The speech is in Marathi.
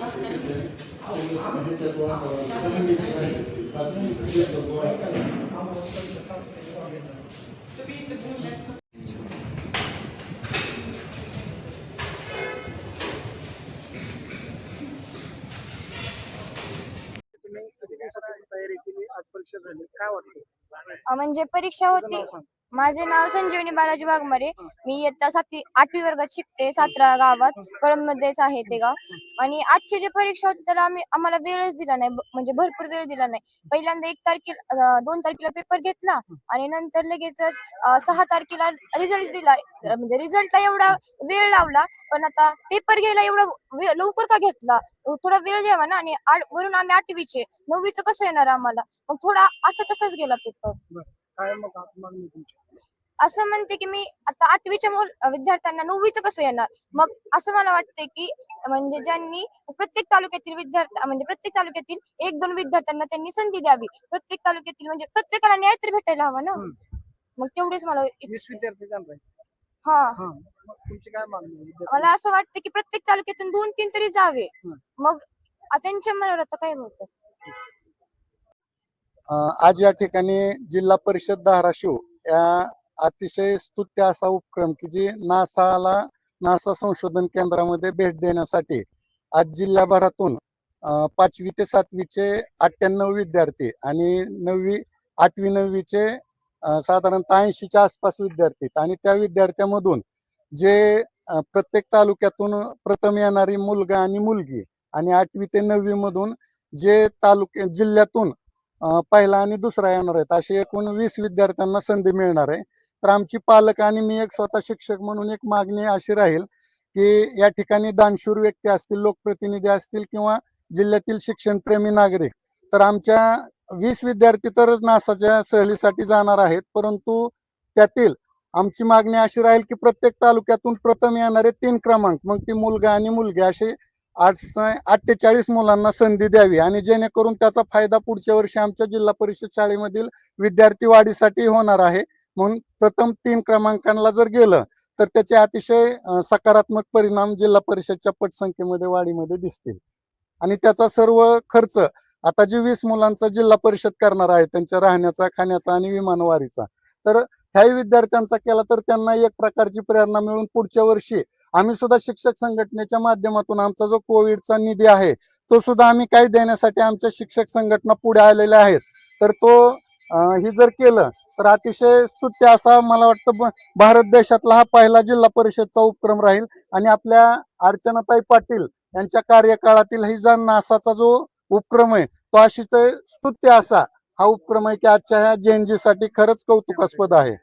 तुम्ही किती दिवसापूर्वी तयारी केली, आज परीक्षा झाली, काय वाटतं? म्हणजे परीक्षा तुझं होती. नाव सांग. माझे नाव संजीवनी बालाजी वाघमारे. मी इयत्ता 8वी वर्गात शिकते. 17 गावात कळंबमध्येच आहे ते गाव. आणि आजची जी परीक्षा होती त्याला आम्हाला वेळच दिला नाही, म्हणजे भरपूर वेळ दिला नाही. पहिल्यांदा 2 तारखेला पेपर घेतला आणि नंतर लगेचच 6 तारखेला रिझल्ट दिला. म्हणजे रिझल्टला एवढा वेळ लावला, पण आता पेपर घ्यायला एवढा लवकर का घेतला? थोडा वेळ द्यावा ना. आणि वरून आम्ही 8वीचे 9वीचं कसं येणार आम्हाला? मग थोडा असं तसाच गेला पेपर. बरं. काय मग मागणी तुमची? असं म्हणते की मी आता 8वीच्या विद्यार्थ्यांना 9वीचं कसं येणार? मग असं मला वाटतंय की म्हणजे ज्यांनी प्रत्येक तालुक्यातील म्हणजे प्रत्येक तालुक्यातील 1-2 विद्यार्थ्यांना त्यांनी संधी द्यावी. प्रत्येक तालुक्यातील म्हणजे प्रत्येकाला न्याय तर भेटायला हवा ना. मग तेवढेच मला 20 विद्यार्थी जाणार आहे. हा हा, मग तुमची काय मागणी आहे? मला असं वाटतं की प्रत्येक तालुक्यातून 2-3 तरी जावे. मग त्यांच्या मनावर आता काय होतं. आज या ठिकाणी जिल्हा परिषद धाराशिव या अतिशय स्तुत्य असा उपक्रम की जी नासा संशोधन केंद्रामध्ये भेट देण्यासाठी आज जिल्ह्याभरातून 5वी ते 7वीचे 98 विद्यार्थी आणि 8वी 9वीचे साधारणतः 80च्या आसपास विद्यार्थी आणि त्या विद्यार्थ्यांमधून जे प्रत्येक तालुक्यातून प्रथम येणारी मुलगा आणि मुलगी आणि 8वी ते 9वी मधून जे जिल्ह्यातून पहिला आणि दुसरा येणार आहेत असे एकूण 20 विद्यार्थ्यांना संधी मिळणार आहे. तर आमची पालक आणि मी एक स्वतः शिक्षक म्हणून एक मागणी अशी राहील की या ठिकाणी दानशूर व्यक्ती असतील, लोकप्रतिनिधी असतील किंवा जिल्ह्यातील शिक्षणप्रेमी नागरिक, तर आमच्या 20 विद्यार्थी तरच नासाच्या सहलीसाठी जाणार आहेत, परंतु त्यातील आमची मागणी अशी राहील की प्रत्येक तालुक्यातून प्रथम येणारे 3 क्रमांक, मग ती मुलगा आणि मुलगी असे 48 मुलांना संधी द्यावी आणि जेणेकरून त्याचा फायदा पुढच्या वर्षी आमच्या जिल्हा परिषद शाळेमधील विद्यार्थी वाढीसाठी होणार आहे. म्हणून प्रथम 3 क्रमांकांना जर गेलं तर त्याचे अतिशय सकारात्मक परिणाम जिल्हा परिषदच्या पटसंख्येमध्ये वाढीमध्ये दिसतील. आणि त्याचा सर्व खर्च आता जी 20 मुलांचा जिल्हा परिषद करणार आहे त्यांच्या राहण्याचा, खाण्याचा आणि विमानवारीचा, तर ह्याही विद्यार्थ्यांचा केला तर त्यांना एक प्रकारची प्रेरणा मिळून पुढच्या वर्षी आम्ही सुद्धा शिक्षक संघटनेच्या माध्यमातून आमचा जो कोविडचा निधी आहे तो सुद्धा आम्ही काही देण्यासाठी आमच्या शिक्षक संघटना पुढे आलेल्या आहेत. तर तो ही जर केलं तर अतिशय स्तुत्य असा मला वाटतं भारत देशातला हा पहिला जिल्हा परिषदचा उपक्रम राहील. आणि आपल्या अर्चनाताई पाटील यांच्या कार्यकाळातील ही जा नासाचा जो उपक्रम आहे तो अशीच स्तुत्य असा हा उपक्रम आहे की आजच्या ह्या JNG साठी खरंच कौतुकास्पद आहे.